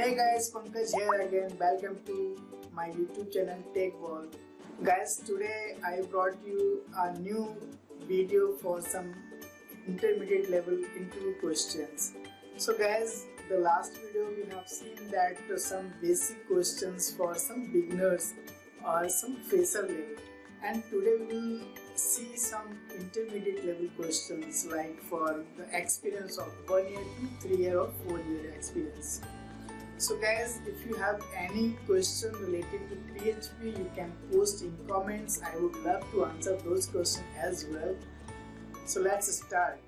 Hey guys, Pankaj here again. Welcome to my YouTube channel Tech World. Guys, today I brought you a new video for some intermediate level interview questions. So guys, the last video we have seen that some basic questions for some beginners or some fresher level, and today we will see some intermediate level questions like for the experience of 1 year to 3 year or 4 year experience. So guys, if you have any question related to PHP, you can post in comments. I would love to answer those questions as well. So let's start.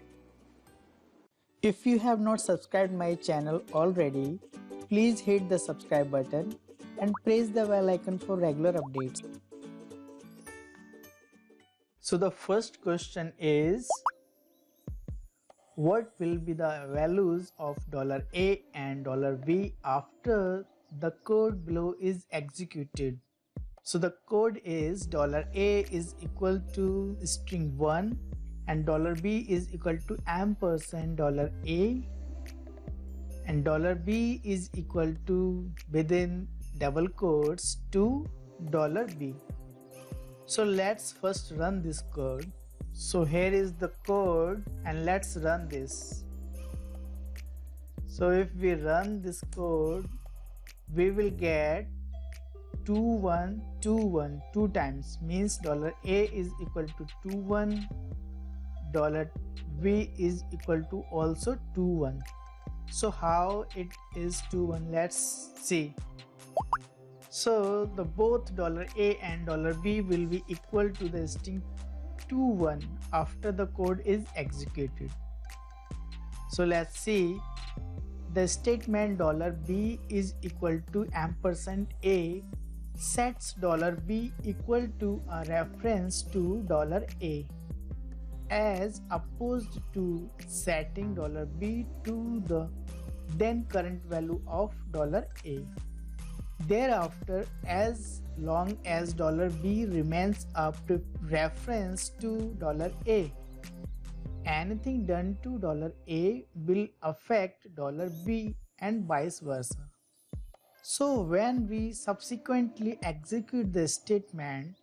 If you have not subscribed my channel already, please hit the subscribe button and press the bell icon for regular updates. So the first question is, what will be the values of $A and $B after the code below is executed? So the code is $A is equal to string 1 and $B is equal to ampersand $A and $B is equal to within double quotes to $B. So let's first run this code. So here is the code and let's run this. So if we run this code, we will get 2121 two times, means $A is equal to 21, $B is equal to also 21. So how it is 21? Let's see. So the both $A and $B will be equal to the string 21 after the code is executed. So let's see. The statement $B is equal to ampersand A sets $B equal to a reference to $A as opposed to setting $B to the then current value of $A. Thereafter, as long as $B remains a reference to $A, anything done to $A will affect $B and vice versa. So when we subsequently execute the statement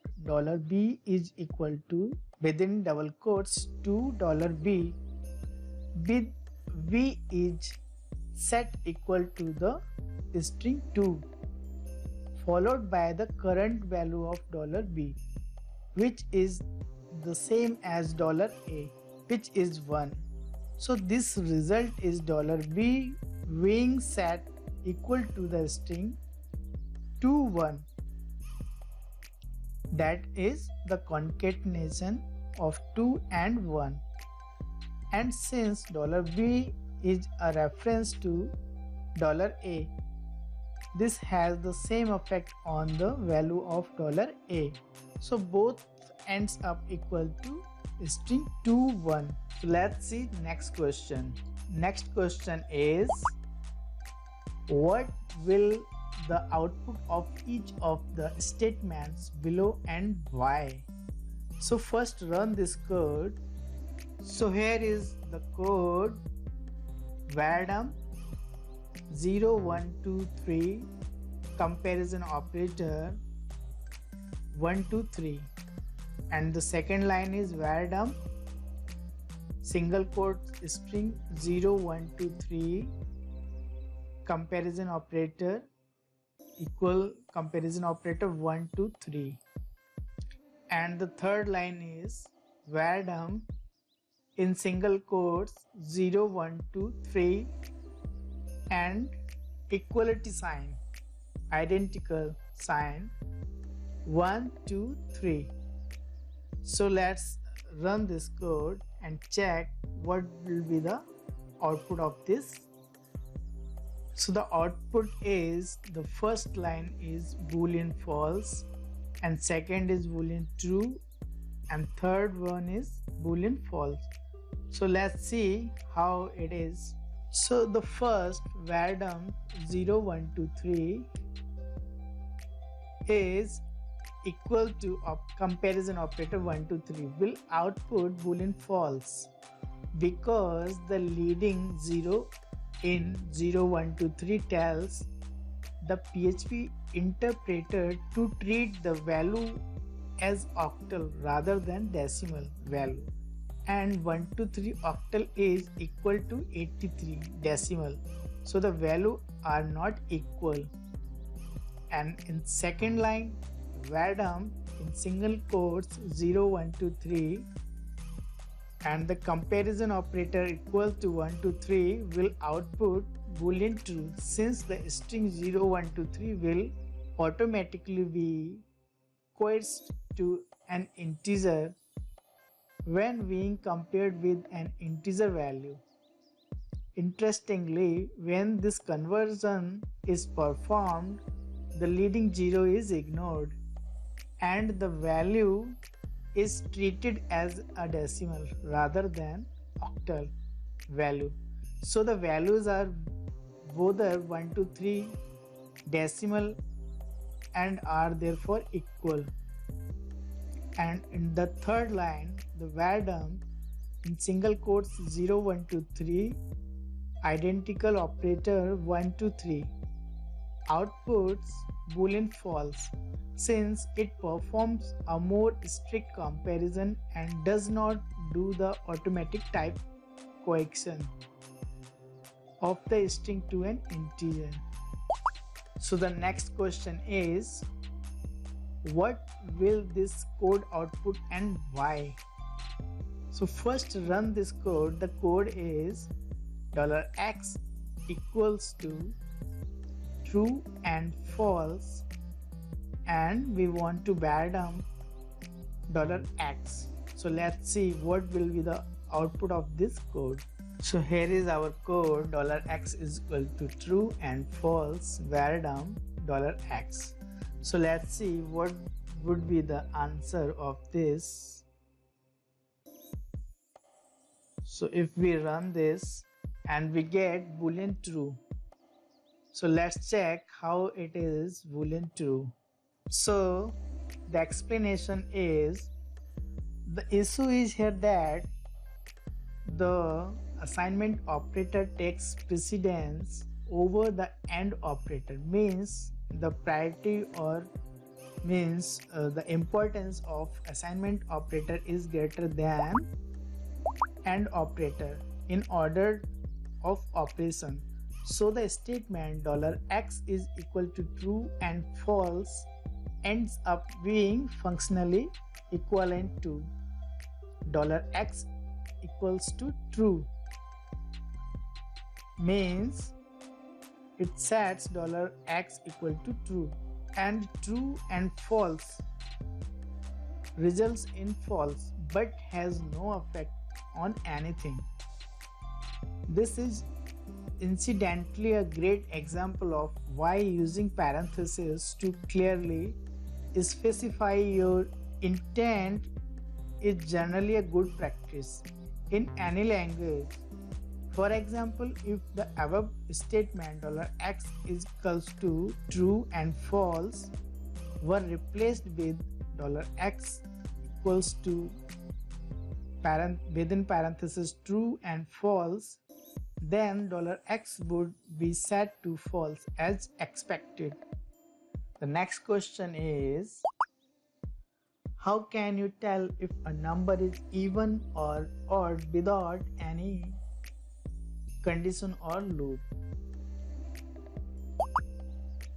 $B is equal to within double quotes to $B with V is set equal to the string 2 followed by the current value of $B, which is the same as $A, which is 1. So this result is $B being set equal to the string 21. That is the concatenation of 2 and 1. And since $B is a reference to $A, this has the same effect on the value of $A. So both ends up equal to string 21. So let's see next question. Next question is, what will the output of each of the statements below and why? So first run this code. So here is the code vardim 0 1 2 3 comparison operator 1 2 3, and the second line is vardim single quote string 0 1 2 3 comparison operator equal comparison operator 1 2 3, and the third line is vardim in single quotes 0 1 2 3 and equality sign, identical sign 1 2 3. So let's run this code and check what will be the output of this. So the output is, the first line is boolean false and second is boolean true and third one is boolean false. So let's see how it is. So the first vardim 0 1 2 3 is equal to comparison operator 1 2 3 will output boolean false because the leading 0 in 0 1 2 3 tells the PHP interpreter to treat the value as octal rather than decimal value, and 123 octal is equal to 83 decimal, so the value are not equal. And in second line, vardim in single quotes 0 1 2 3 and the comparison operator equal to 1 to 3 will output boolean true, since the string 0 1 2 3 will automatically be coerced to an integer when being compared with an integer value. Interestingly, when this conversion is performed, the leading 0 is ignored and the value is treated as a decimal rather than octal value. So the values are both 1 to 3 decimal and are therefore equal. And in the third line, the vardim in single quotes 0 1 2 3 identical operator 1 to 3 outputs boolean false, since it performs a more strict comparison and does not do the automatic type coercion of the string to an integer. So the next question is, what will this code output and why? So first run this code. The code is $x equals to true and false, and we want to vardim $x. So let's see what will be the output of this code. So here is our code. $x is equal to true and false vardim $x. So let's see what would be the answer of this. So if we run this and we get boolean true, so let's check how it is boolean true. So the explanation is, the issue is here that the assignment operator takes precedence over the AND operator, means the priority or means the importance of assignment operator is greater than AND operator in order of operation. So the statement $x is equal to true and false ends up being functionally equivalent to $x equals to true, means it sets $x equal to true, and true and false results in false but has no effect on anything. This is incidentally a great example of why using parentheses to clearly specify your intent is generally a good practice in any language. For example, if the above statement $x is equals to true and false were replaced with $x equals to within parentheses true and false, then $x would be set to false as expected. The next question is, how can you tell if a number is even or odd without any condition or loop?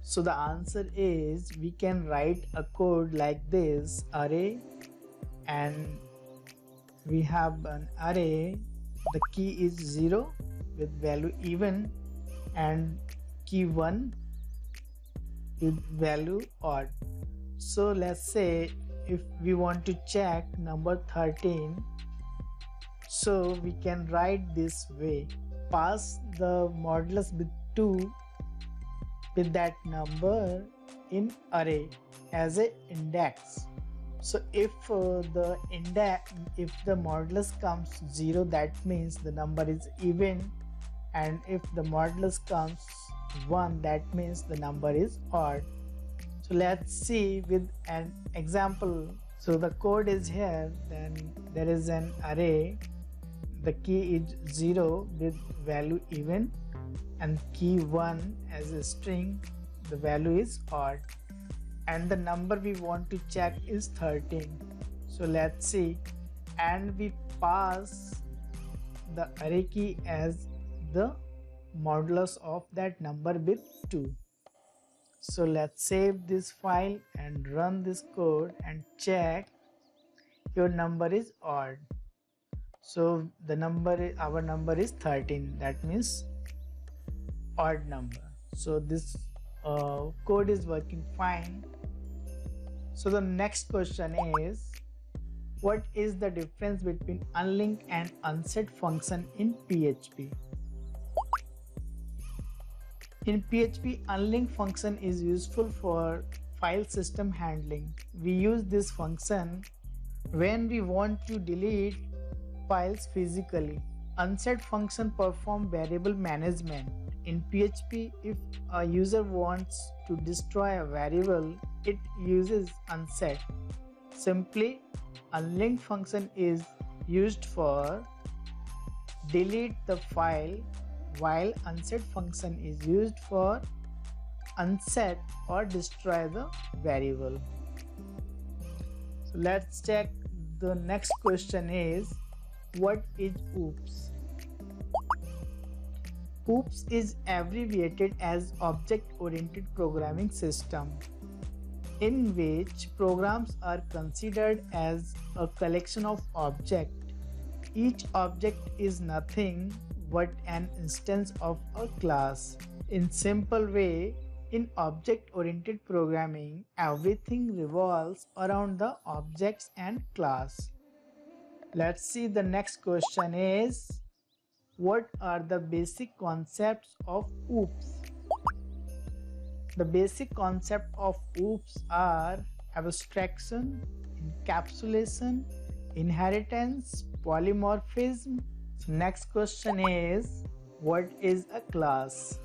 So the answer is, we can write a code like this: array, and we have an array, the key is 0 with value even, and key 1 with value odd. So let's say if we want to check number 13, so we can write this way: pass the modulus with 2 with that number in array as a index. So if the modulus comes 0, that means the number is even, and if the modulus comes 1, that means the number is odd. So let's see with an example. So the code is here, then there is an array, the key is 0 with value even, and key 1 as a string the value is odd, and the number we want to check is 13. So let's see, and we pass the array key as the modulus of that number with 2. So let's save this file and run this code and check your number is odd. So our number is 13, that means odd number. So this code is working fine. So the next question is, what is the difference between unlink and unset function in PHP? In PHP, unlink function is useful for file system handling. We use this function when we want to delete files physically. Unset function performs variable management. In PHP, if a user wants to destroy a variable, it uses unset. Simply, unlink function is used for delete the file, while unset function is used for unset or destroy the variable. So let's check. The next question is, what is OOPS? OOPS is abbreviated as Object Oriented Programming System, in which programs are considered as a collection of objects. Each object is nothing but an instance of a class. In simple way, in object-oriented programming, everything revolves around the objects and class. Let's see, the next question is, what are the basic concepts of OOPS? The basic concept of OOPS are abstraction, encapsulation, inheritance, polymorphism. So next question is, what is a class?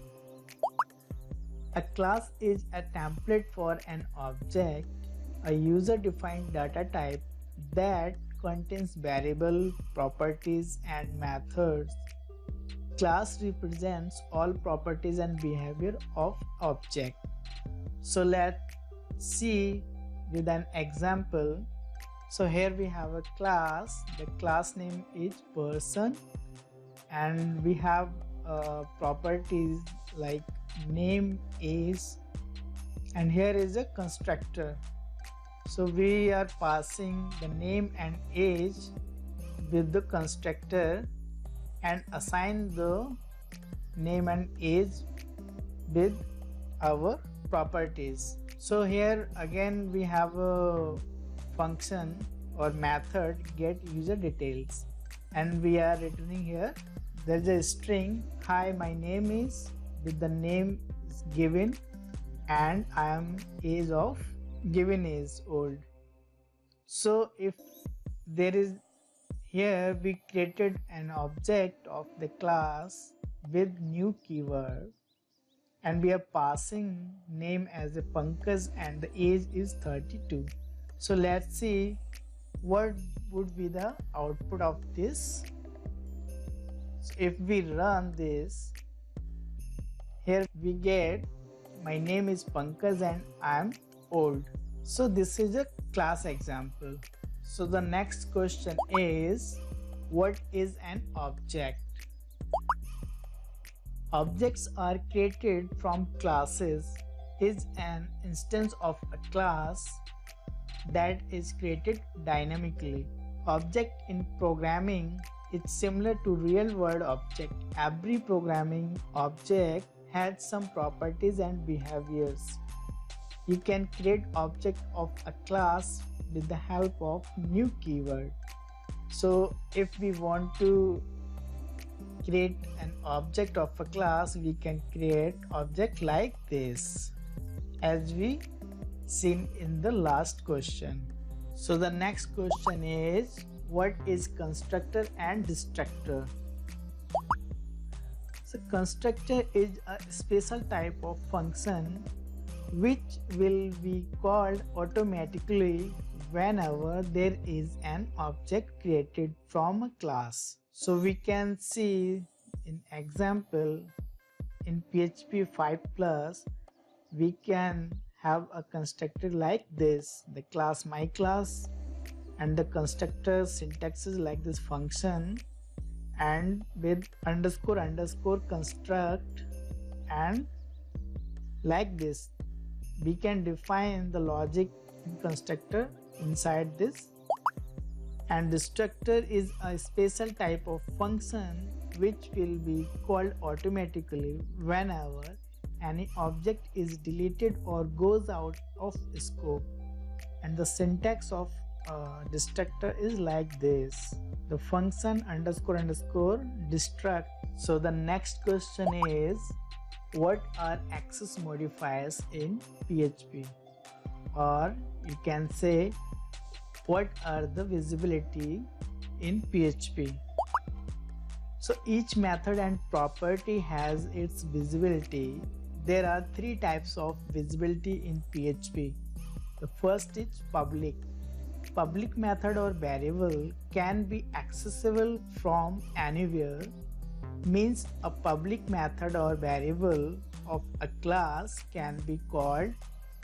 A class is a template for an object, a user-defined data type that contains variable, properties, and methods. Class represents all properties and behavior of object. So let's see with an example. So here we have a class. The class name is person, and we have properties like name, age, and here is a constructor. So we are passing the name and age with the constructor and assign the name and age with our properties. So here again we have a function or method get user details, and we are returning here. There's a string, hi, my name is, with the name is given, and I am age of given is old. So if there is, here we created an object of the class with new keyword, and we are passing name as a Pankaj and the age is 32. So let's see what would be the output of this. So if we run this, here we get my name is Pankaj and I am old. So this is a class example. So the next question is, what is an object? Objects are created from classes. Is an instance of a class that is created dynamically. Object in programming is similar to real world object. Every programming object has some properties and behaviors. You can create object of a class with the help of new keyword. So if we want to create an object of a class, we can create object like this, as we seen in the last question. So the next question is, what is constructor and destructor? So constructor is a special type of function which will be called automatically whenever there is an object created from a class. So we can see in example in PHP 5+, we can have a constructor like this, the class my class, and the constructor syntax is like this function, and with underscore underscore construct, and like this we can define the logic in constructor inside this. And Destructor is a special type of function which will be called automatically whenever any object is deleted or goes out of scope. And the syntax of Destructor is like this, the function underscore underscore destruct. So the next question is, what are access modifiers in PHP? Or you can say, what are the visibility in PHP? So each method and property has its visibility. There are three types of visibility in PHP. The first is public. Public method or variable can be accessible from anywhere. Means a public method or variable of a class can be called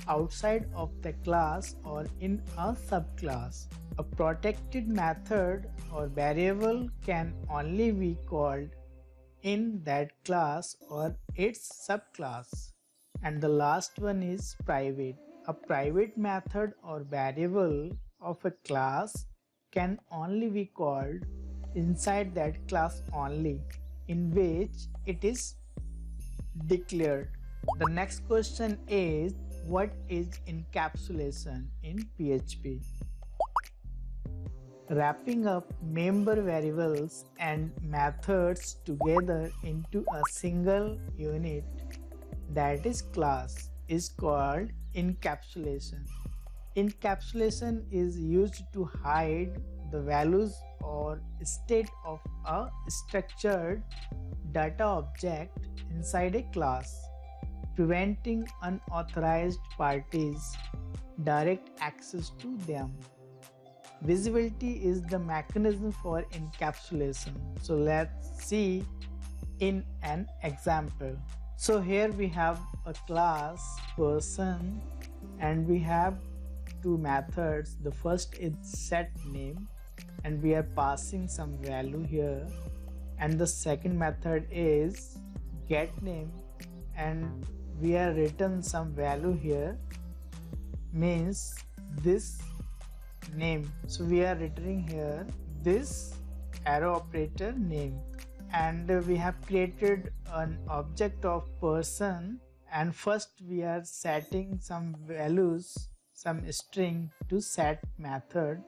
outside of the class or in a subclass. A protected method or variable can only be called in that class or its subclass. And the last one is private. A private method or variable of a class can only be called inside that class only, in which it is declared. The next question is, what is encapsulation in PHP? Wrapping up member variables and methods together into a single unit, that is class, is called encapsulation. Encapsulation is used to hide the values or state of a structured data object inside a class, preventing unauthorized parties direct access to them. Visibility is the mechanism for encapsulation. So let's see in an example. So here we have a class person and we have two methods. The first is set name and we are passing some value here, and the second method is get name and we are written some value here, means this name. So we are returning here this arrow operator name, and we have created an object of person, and first we are setting some values, some string to set method.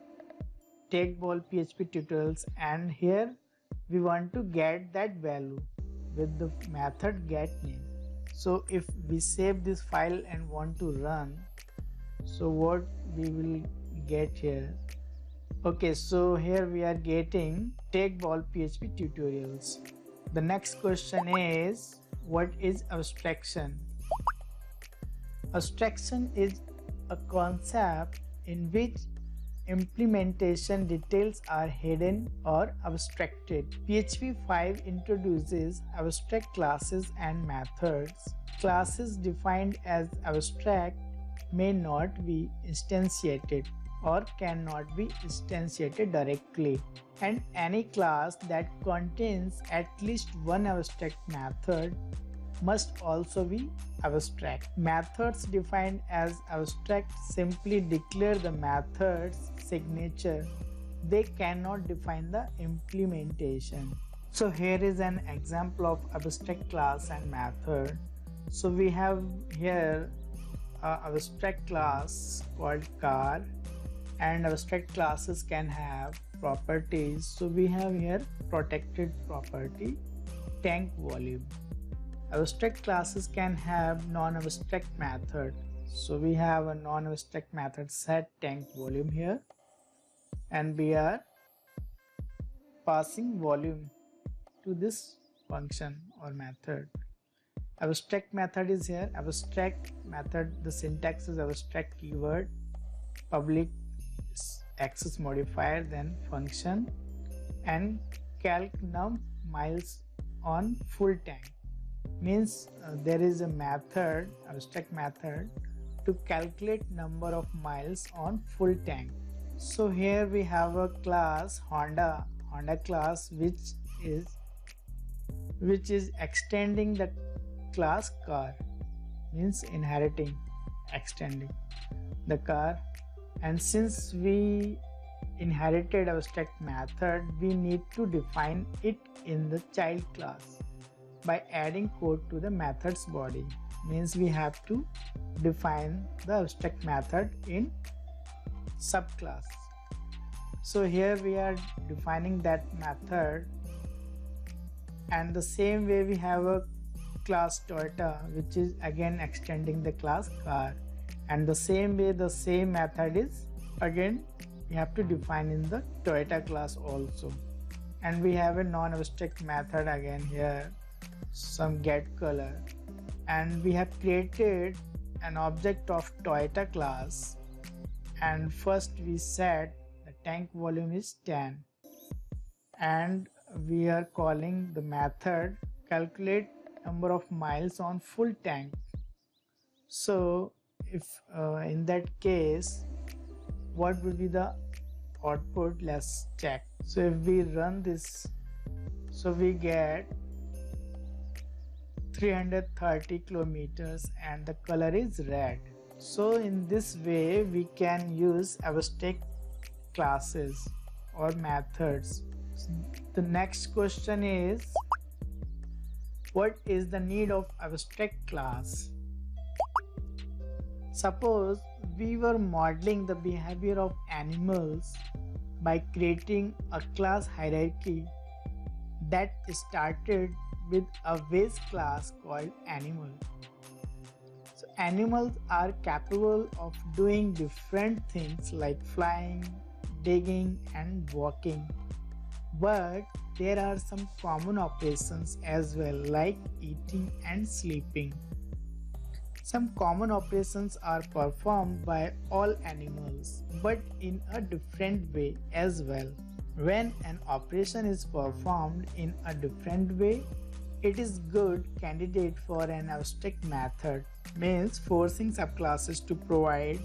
Take ball PHP tutorials, and here we want to get that value with the method get name. So if we save this file and want to run, so what we will get here? Okay, so here we are getting take ball PHP tutorials. The next question is, what is abstraction? Abstraction is a concept in which implementation details are hidden or abstracted. PHP 5 introduces abstract classes and methods. Classes defined as abstract may not be instantiated or cannot be instantiated directly, and any class that contains at least one abstract method must also be abstract. Methods defined as abstract simply declare the method's signature. They cannot define the implementation. So here is an example of abstract class and method. So we have here an abstract class called car, and abstract classes can have properties. So we have here protected property tank volume. Abstract classes can have non-abstract method. So we have a non-abstract method set tank volume here, and we are passing volume to this function or method. Abstract method is here. Abstract method, the syntax is abstract keyword, public access modifier, then function, and calc num miles on full tank. means there is a method, abstract method, to calculate number of miles on full tank. So here we have a class Honda class which is extending the class car, means inheriting, extending the car. And since we inherited abstract method, we need to define it in the child class by adding code to the method's body. Means we have to define the abstract method in subclass. So here we are defining that method, and the same way we have a class Toyota, which is again extending the class car, and the same way the same method is again we have to define in the Toyota class also. And we have a non-abstract method again here, some get color, and we have created an object of Toyota class, and first we set the tank volume is 10, and we are calling the method calculate number of miles on full tank. So if in that case, what will be the output? Let's check. So if we run this, so we get 330 kilometers and the color is red. So in this way we can use abstract classes or methods. The next question is, what is the need of abstract class? Suppose we were modeling the behavior of animals by creating a class hierarchy that started with a base class called animal. So animals are capable of doing different things like flying, digging and walking. But there are some common operations as well, like eating and sleeping. Some common operations are performed by all animals, but in a different way as well. When an operation is performed in a different way, it is good candidate for an abstract method, means forcing subclasses to provide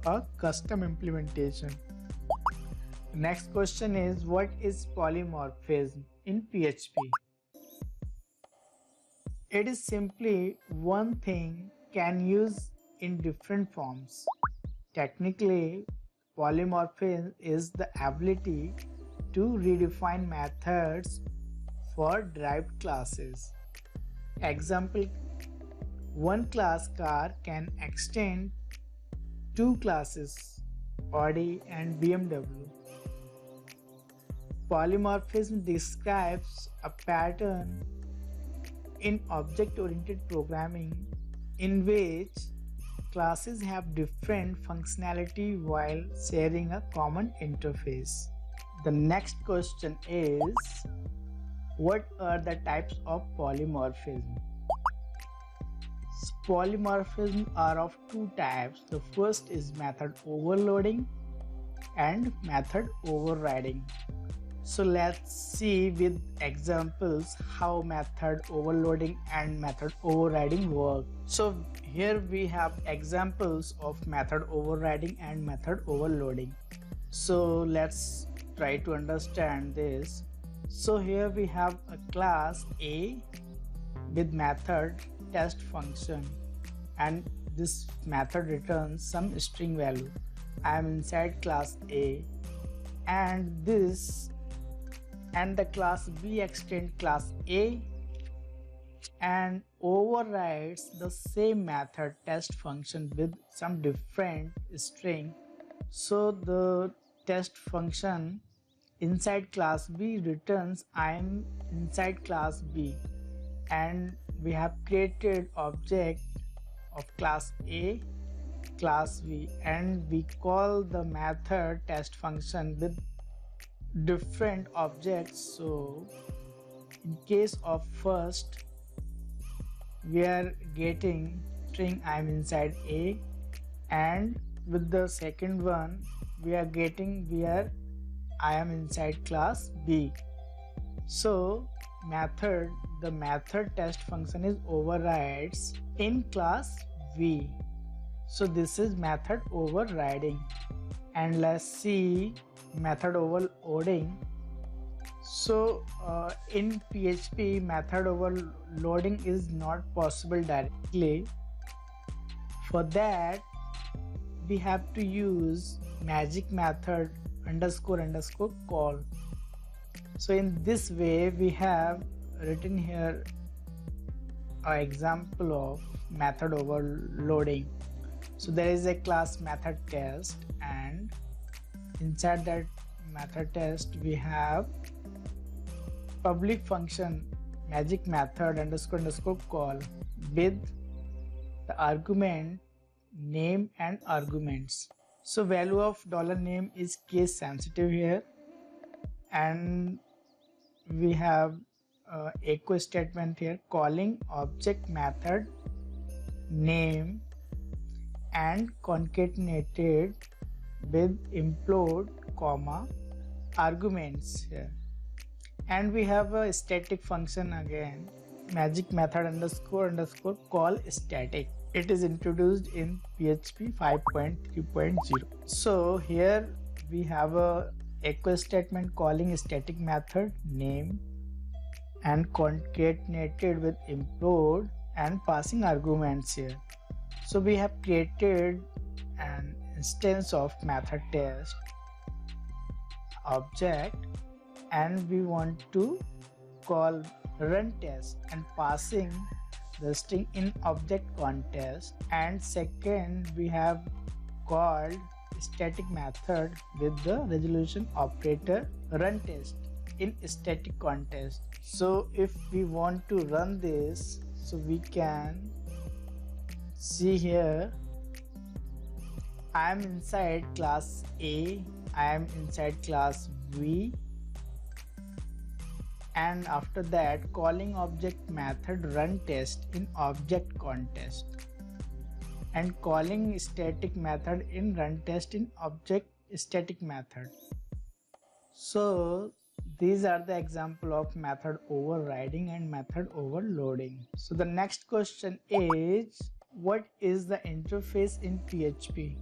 a custom implementation. Next question is, what is polymorphism in PHP? It is simply one thing can use in different forms. Technically, polymorphism is the ability to redefine methods for derived classes. Example, one class car can extend two classes Audi and BMW. Polymorphism describes a pattern in object-oriented programming in which classes have different functionality while sharing a common interface. The next question is, what are the types of polymorphism? Polymorphism are of two types. The first is method overloading and method overriding. So let's see with examples how method overloading and method overriding work. So here we have examples of method overriding and method overloading. So let's try to understand this. So here we have a class A with method test function, and this method returns some string value. I am inside class A, and the class B extends class A and overrides the same method test function with some different string. So the test function inside class B returns I am inside class B, and we have created object of class A, class B, and we call the method test function with different objects. So in case of first, we are getting string I am inside A, and with the second one we are getting where I am inside class B. So method, the method test function is overrides in class V. So this is method overriding. And let's see method overloading. So in PHP, method overloading is not possible directly. For that, we have to use magic method __ call. So in this way, we have written here an example of method overloading. So there is a class method test, and inside that method test we have public function magic method __ call with the argument name and arguments. So value of $name is case sensitive here, and we have echo statement here calling object method name and concatenated with implode comma arguments here. And we have a static function again, magic method __ call static. It is introduced in PHP 5.3.0. So here we have a echo statement calling static method name and concatenated with implode and passing arguments here. So we have created an instance of method test object, and we want to call run test and passing the string in object context. And second, we have called static method with the resolution operator run test in static context. So if we want to run this, so we can see here I am inside class A, I am inside class V, and after that calling object method run test in object context and calling static method in run test in object static method. So these are the example of method overriding and method overloading. So the next question is, what is the interface in PHP?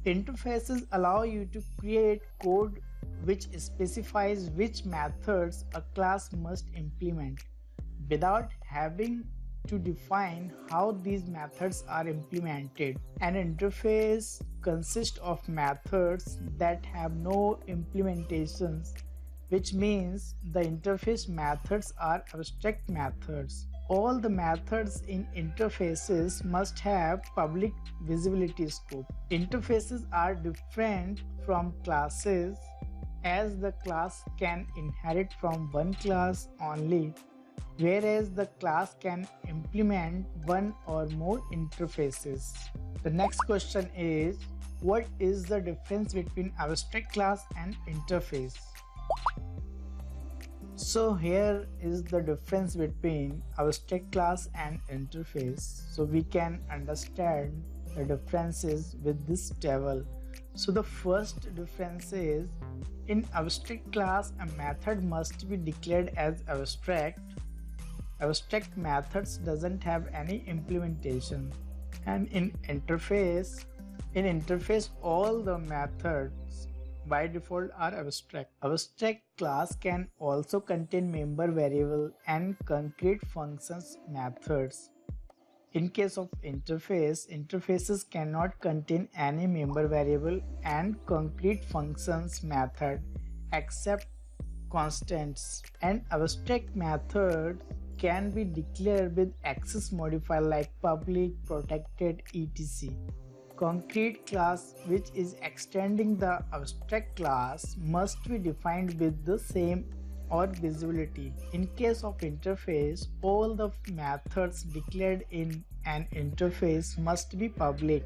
Interfaces allow you to create code which specifies which methods a class must implement without having to define how these methods are implemented. An interface consists of methods that have no implementations, which means the interface methods are abstract methods. All the methods in interfaces must have public visibility scope. Interfaces are different from classes as the class can inherit from one class only, whereas the class can implement one or more interfaces. The next question is, what is the difference between abstract class and interface? So here is the difference between abstract class and interface. So we can understand the differences with this table. So the first difference is, in abstract class a method must be declared as abstract. Abstract methods doesn't have any implementation. And in interface all the methods by default are abstract. Abstract class can also contain member variable and concrete functions methods. In case of interfaces cannot contain any member variable and concrete functions method except constants. And abstract methods can be declared with access modifier like public, protected, etc. Concrete class, which is extending the abstract class, must be defined with the same or visibility. In case of interface, all the methods declared in an interface must be public.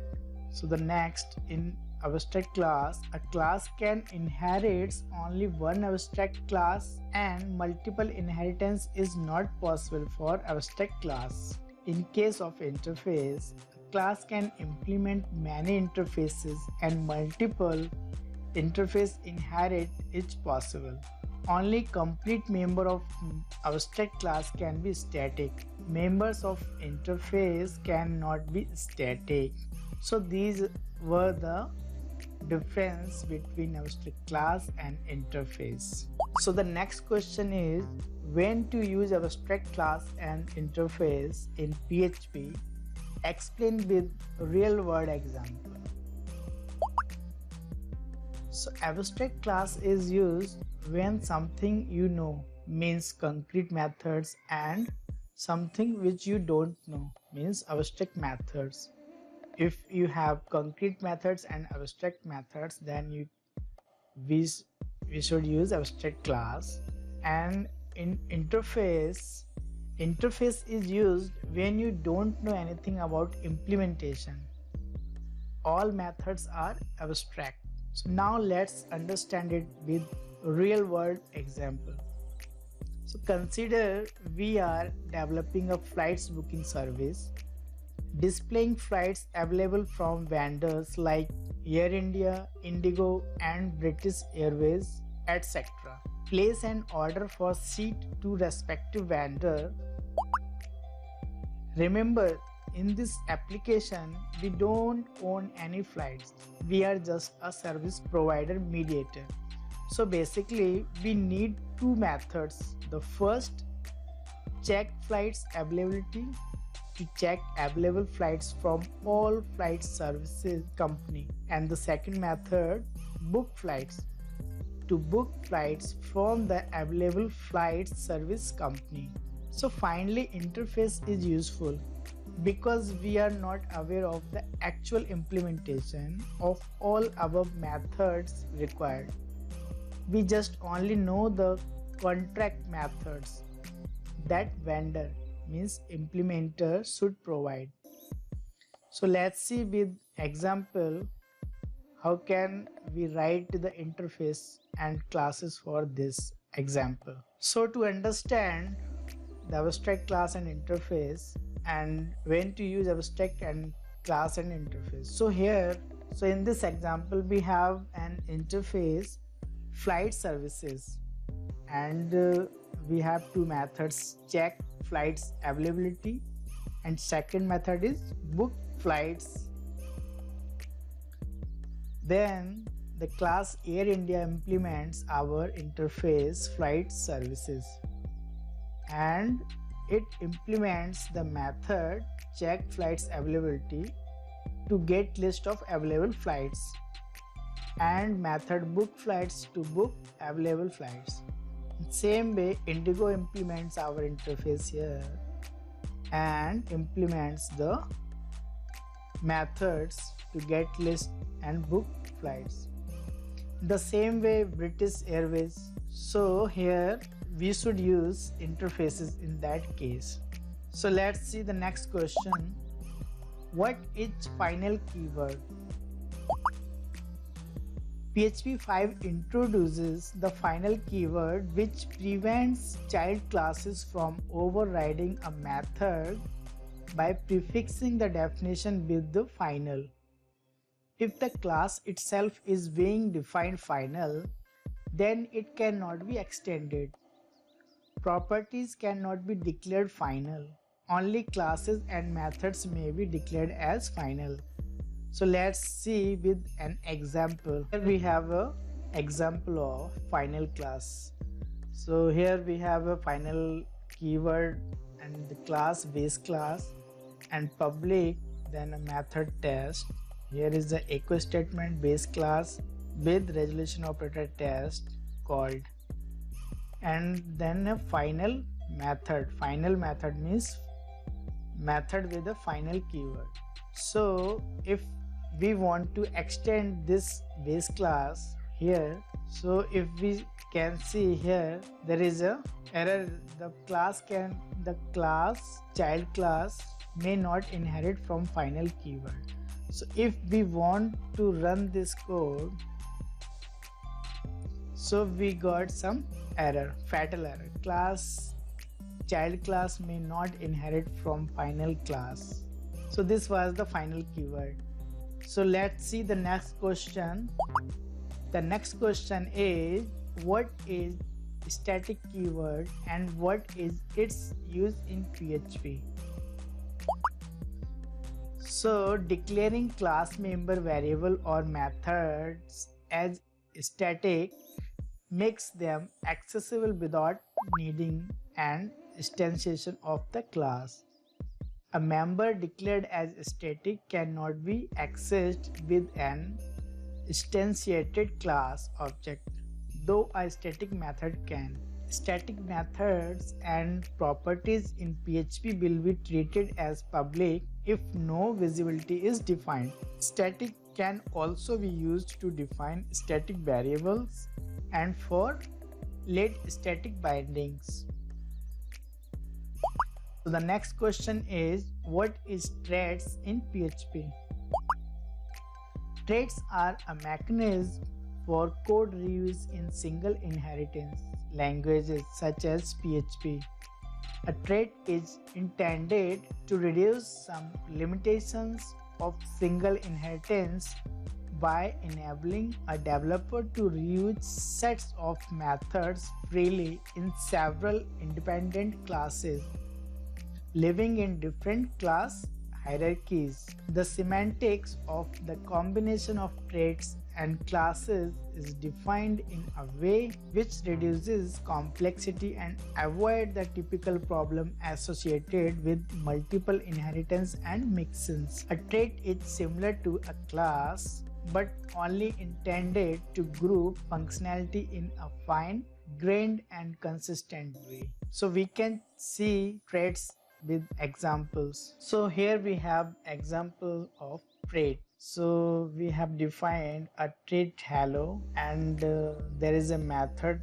So the next, in abstract class, a class can inherit only one abstract class and multiple inheritance is not possible for abstract class. In case of interface, a class can implement many interfaces and multiple interface inherit is possible. only complete member of abstract class can be static. Members of interface cannot be static. So these were the difference between abstract class and interface. So the next question is when to use abstract class and interface in PHP. Explain with real world example. So abstract class is used when something you know means concrete methods and something which you don't know means abstract methods. If you have concrete methods and abstract methods, then we should use abstract class. And in interface is used when you don't know anything about implementation. All methods are abstract. So now let's understand it with real world example. So consider we are developing a flights booking service, displaying flights available from vendors like Air India, Indigo and British Airways, etc. Place an order for seat to respective vendor. Remember, in this application, we don't own any flights. We are just a service provider mediator. So basically, we need two methods. The first, check flights availability to check available flights from all flight services company. And the second method, book flights to book flights from the available flight service company. So finally, interface is useful because we are not aware of the actual implementation of all above methods required. We just only know the contract methods that vendor means implementer should provide. So let's see with example how can we write the interface and classes for this example. So to understand the abstract class and interface and when to use abstract and class and interface. So in this example we have an interface flight services and we have two methods, check flights availability and second method is book flights. Then the class Air India implements our interface flight services and it implements the method check flights availability to get list of available flights and method book flights to book available flights. Same way, Indigo implements our interface here and implements the methods to get list and book flights. The same way British Airways. So here we should use interfaces in that case. So let's see the next question. What is final keyword? PHP 5 introduces the final keyword which prevents child classes from overriding a method by prefixing the definition with the final. If the class itself is being defined final, then it cannot be extended. Properties cannot be declared final. Only classes and methods may be declared as final. So let's see with an example. Here we have an example of final class. So here we have a final keyword and the class base class and public, then a method test. Here is the echo statement base class with resolution operator test called, and then a final method. Final method means method with a final keyword. So if we want to extend this base class here, so if we can see here there is a error. The class child class may not inherit from final keyword. So if we want to run this code, so we got some error, fatal error. Child class may not inherit from final class. So this was the final keyword. So let's see the next question. The next question is, what is static keyword and what is its use in PHP? So, declaring class member variable or methods as static makes them accessible without needing an instantiation of the class. A member declared as static cannot be accessed with an instantiated class object, though a static method can. Static methods and properties in PHP will be treated as public if no visibility is defined. Static can also be used to define static variables and for late static bindings. So the next question is, what is threads in PHP? Threads are a mechanism for code reuse in single inheritance languages such as PHP. A thread is intended to reduce some limitations of single inheritance by enabling a developer to reuse sets of methods freely in several independent classes, living in different class hierarchies. The semantics of the combination of threads and classes is defined in a way which reduces complexity and avoid the typical problem associated with multiple inheritance and mixins. A thread is similar to a class but only intended to group functionality in a fine-grained and consistent way. So we can see threads with examples. So here we have example of thread. So we have defined a thread hello and there is a method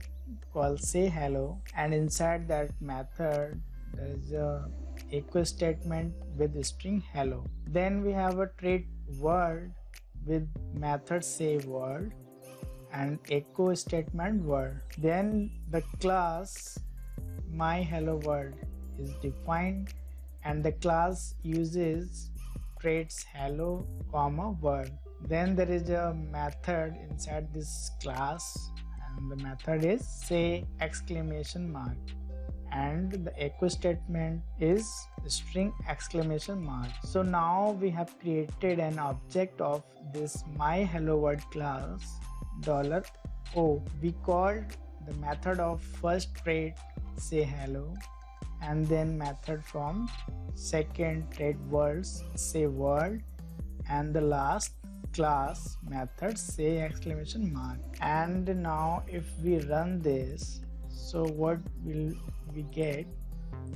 called say hello, and inside that method there is a echo statement with the string hello. Then we have a thread world with method say world and echo statement world. Then the class my hello world is defined and the class uses threads hello comma world. Then there is a method inside this class and the method is say exclamation mark, and the echo statement is string exclamation mark. So now we have created an object of this my hello world class $O. We called the method of first thread say hello, and then method from second thread worlds say world, and the last class method say exclamation mark. And now if we run this, so what will we get?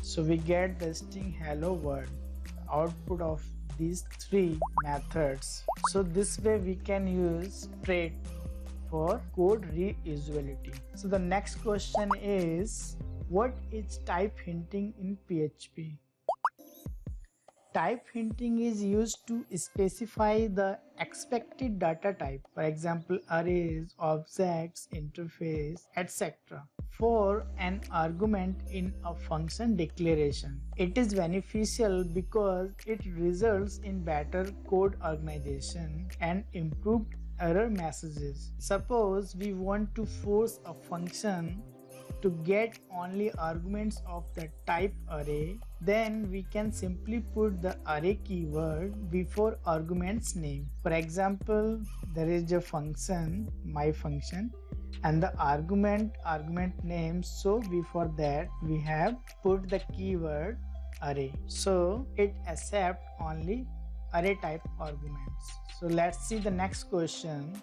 So we get the string hello world, output of these three methods. So this way we can use thread for code reusability. So the next question is, what is type hinting in PHP? Type hinting is used to specify the expected data type, for example arrays, objects, interface, etc. for an argument in a function declaration. It is beneficial because it results in better code organization and improved error messages. Suppose we want to force a function to get only arguments of the type array, then we can simply put the array keyword before argument's name. For example, there is a function, my function, and the argument name, so before that we have put the keyword array, so it accepts only array type arguments. So let's see the next question.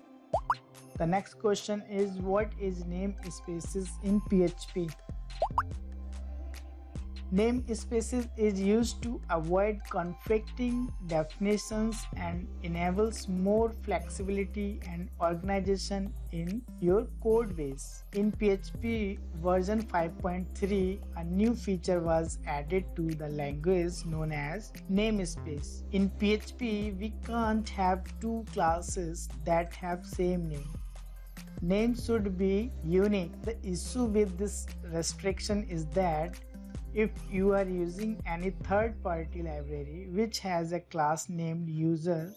The next question is, what is namespaces in PHP? Namespaces is used to avoid conflicting definitions and enables more flexibility and organization in your code base. In PHP version 5.3, a new feature was added to the language known as namespace. In PHP, we can't have two classes that have same name. Name should be unique. The issue with this restriction is that if you are using any third-party library which has a class named user,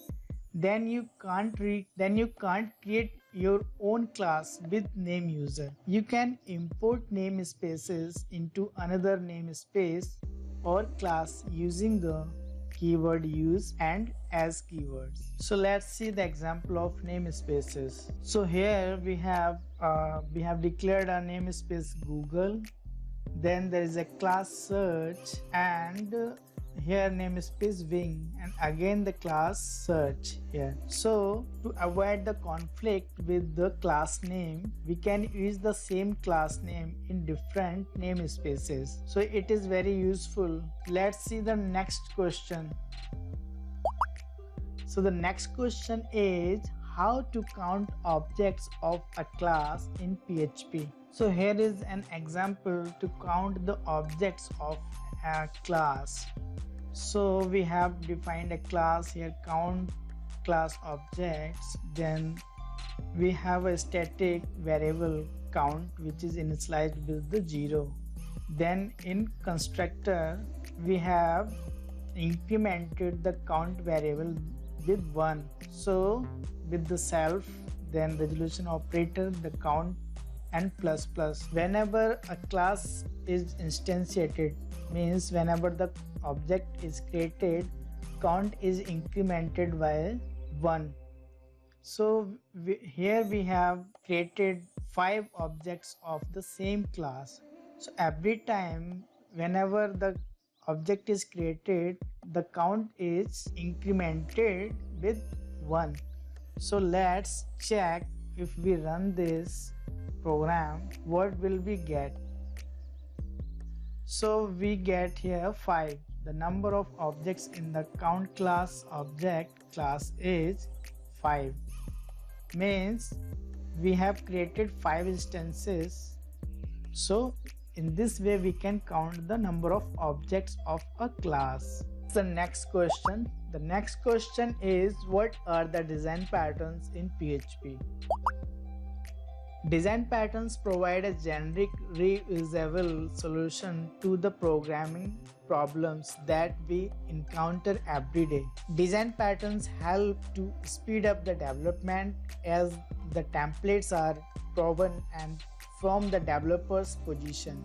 then you can't create your own class with name user. You can import namespaces into another namespace or class using the keyword use and as keywords. So let's see the example of namespaces. So here we have declared a namespace Google, then there is a class search, and here namespace wing, and again the class search here. So to avoid the conflict with the class name, we can use the same class name in different namespaces. So it is very useful. Let's see the next question. So the next question is how to count objects of a class in PHP. So here is an example to count the objects of a class. So we have defined a class here, count class objects. Then we have a static variable count which is initialized with the 0. Then in constructor we have incremented the count variable with 1. So with the self, then resolution operator, the count, and plus plus. Whenever a class is instantiated, means whenever the object is created, count is incremented by 1. So here we have created 5 objects of the same class. So every time whenever the object is created, the count is incremented with 1. So let's check, if we run this program, what will we get? So we get here 5. The number of objects in the count class object class is 5. Means we have created 5 instances. So in this way we can count the number of objects of a class. The next question. The next question is, what are the design patterns in PHP? Design patterns provide a generic reusable solution to the programming problems that we encounter every day. Design patterns help to speed up the development as the templates are proven and from the developer's position.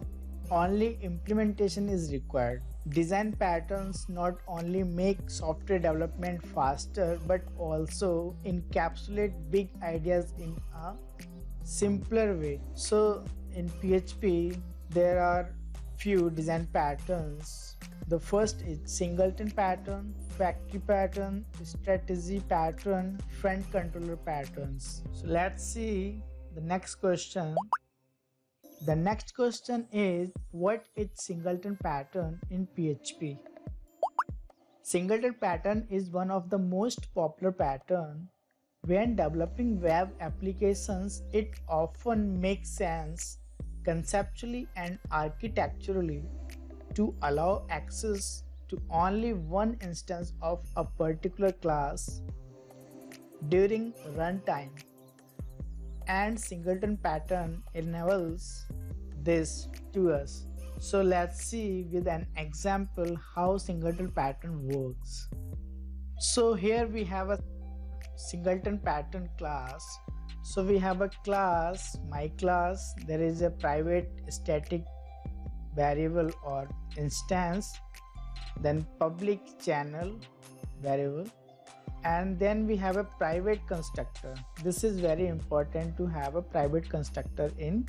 Only implementation is required. Design patterns not only make software development faster but also encapsulate big ideas in a simpler way. So in PHP there are few design patterns. The first is singleton pattern, factory pattern, strategy pattern, front controller patterns. So let's see the next question. The next question is, what is singleton pattern in PHP? Singleton pattern is one of the most popular pattern. When developing web applications, it often makes sense conceptually and architecturally to allow access to only one instance of a particular class during runtime. And singleton pattern enables this to us. So let's see with an example how singleton pattern works. So here we have a singleton pattern class. So we have a class, my class. There is a private static variable or instance, then public channel variable, and then we have a private constructor. This is very important to have a private constructor in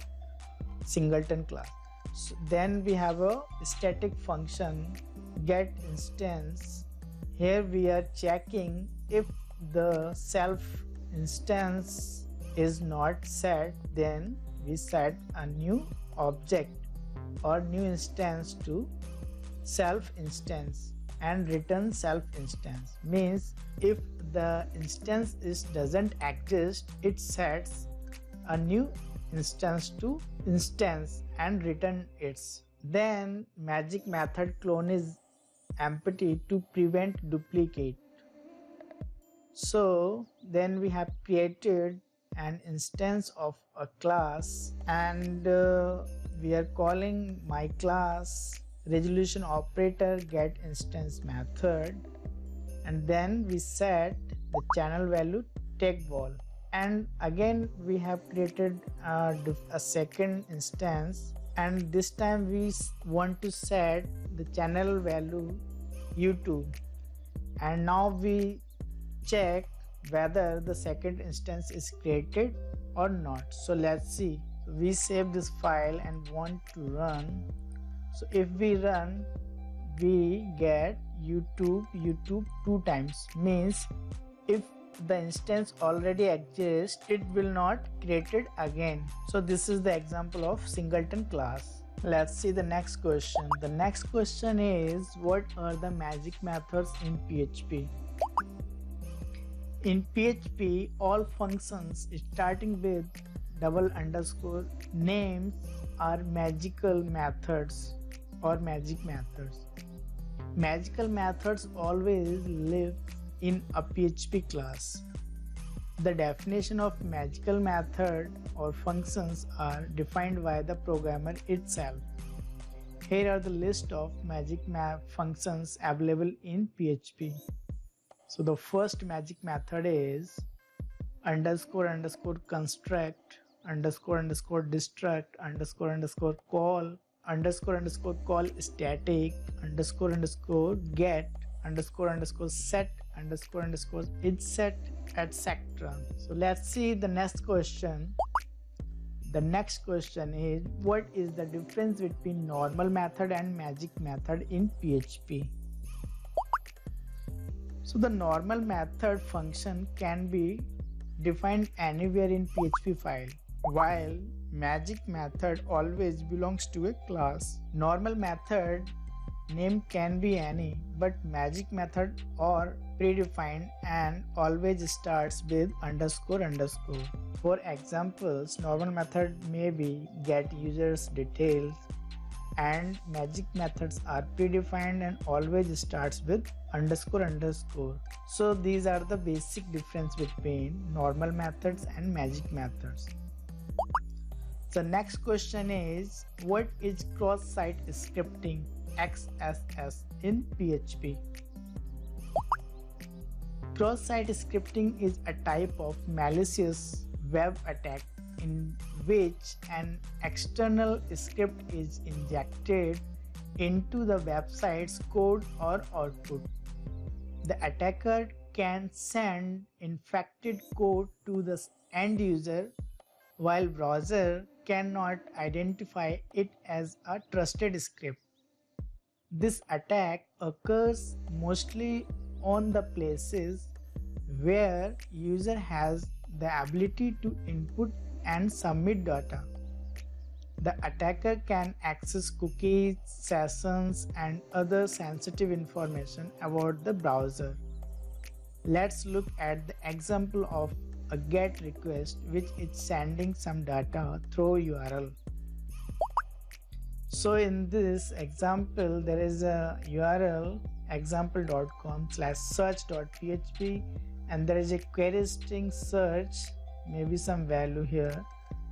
singleton class. So then we have a static function get instance. Here we are checking if the self instance is not set, then we set a new object or new instance to self instance and return self instance. Means if the instance doesn't exist, it sets a new instance to instance and return its. Then magic method clone is empty to prevent duplicate. So then we have created an instance of a class, and we are calling my class resolution operator get instance method, and then we set the channel value take wall. And again we have created a second instance, and this time we want to set the channel value u2, and now we check whether the second instance is created or not. So let's see. We save this file and want to run. So if we run, we get YouTube 2 times, means if the instance already exists, it will not create it again. So this is the example of singleton class. Let's see the next question. The next question is, what are the magic methods in PHP? In PHP, all functions starting with double underscore names are magical methods or magic methods. Magical methods always live in a PHP class. The definition of magical method or functions are defined by the programmer itself. Here are the list of magic functions available in PHP. So the first magic method is underscore construct underscore destruct underscore call static underscore get underscore set underscore unset, etc. So let's see the next question. The next question is, what is the difference between normal method and magic method in PHP? So the normal method function can be defined anywhere in PHP file, while magic method always belongs to a class. Normal method name can be any, but magic method are predefined and always starts with underscore. For examples, normal method may be get users details, and magic methods are predefined and always starts with underscore. So these are the basic difference between normal methods and magic methods. The next question is, what is cross-site scripting (XSS) in PHP? Cross-site scripting is a type of malicious web attack in which an external script is injected into the website's code or output. The attacker can send infected code to the end user, while browser cannot identify it as a trusted script. This attack occurs mostly on the places where user has the ability to input and submit data. The attacker can access cookies, sessions, and other sensitive information about the browser. Let's look at the example of a GET request, which is sending some data through URL. So in this example, there is a URL example.com/search.php, and there is a query string search, maybe some value here,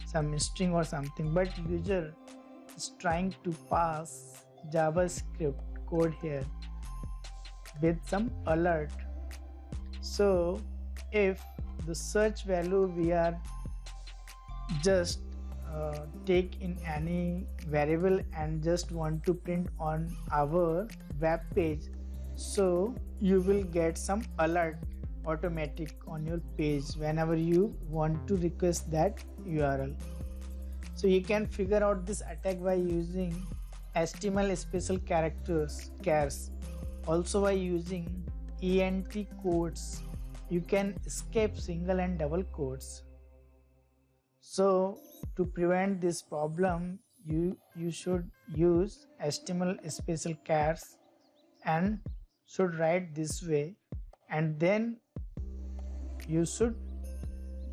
some string or something, but user is trying to pass JavaScript code here with some alert. So if the search value we are just take in any variable and just want to print on our web page, so you will get some alert automatic on your page whenever you want to request that URL. So you can figure out this attack by using HTML special characters, chars. Also by using ENT codes, you can escape single and double quotes. So to prevent this problem, you should use HTML special chars and should write this way, and then you should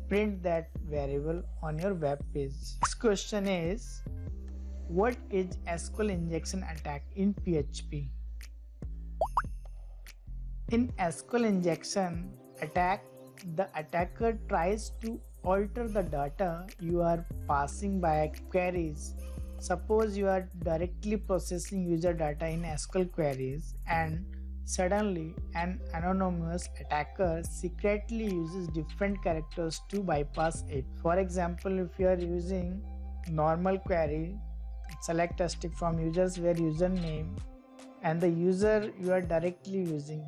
print that variable on your web page. Next question is, what is SQL injection attack in PHP? In SQL injection attack, the attacker tries to alter the data you are passing by queries. Suppose you are directly processing user data in SQL queries and Suddenly, an anonymous attacker secretly uses different characters to bypass it. For example, if you are using normal query, select a string from users where username and the user you are directly using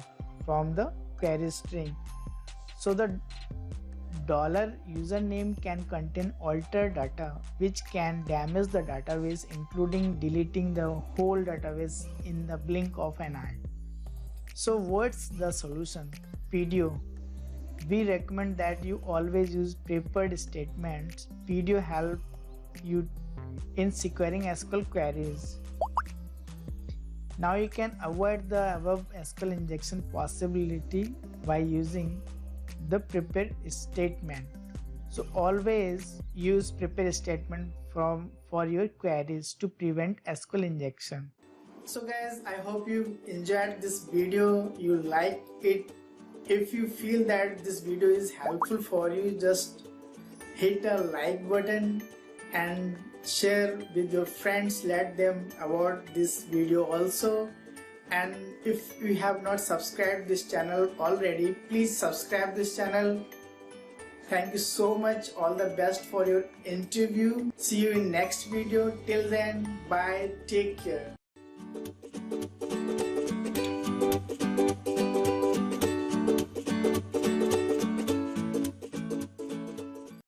from the query string. So the $username can contain altered data which can damage the database, including deleting the whole database in the blink of an eye. So what's the solution? PDO. We recommend that you always use prepared statements. PDO help you in securing SQL queries. Now you can avoid the above SQL injection possibility by using the prepare statement. So always use prepare statement for your queries to prevent SQL injection. So guys, I hope you enjoyed this video, you like it. If you feel that this video is helpful for you, just hit a like button and share with your friends, let them about this video also. And if you have not subscribed this channel already, please subscribe this channel. Thank you so much. All the best for your interview. See you in next video. Till then, bye. Take care.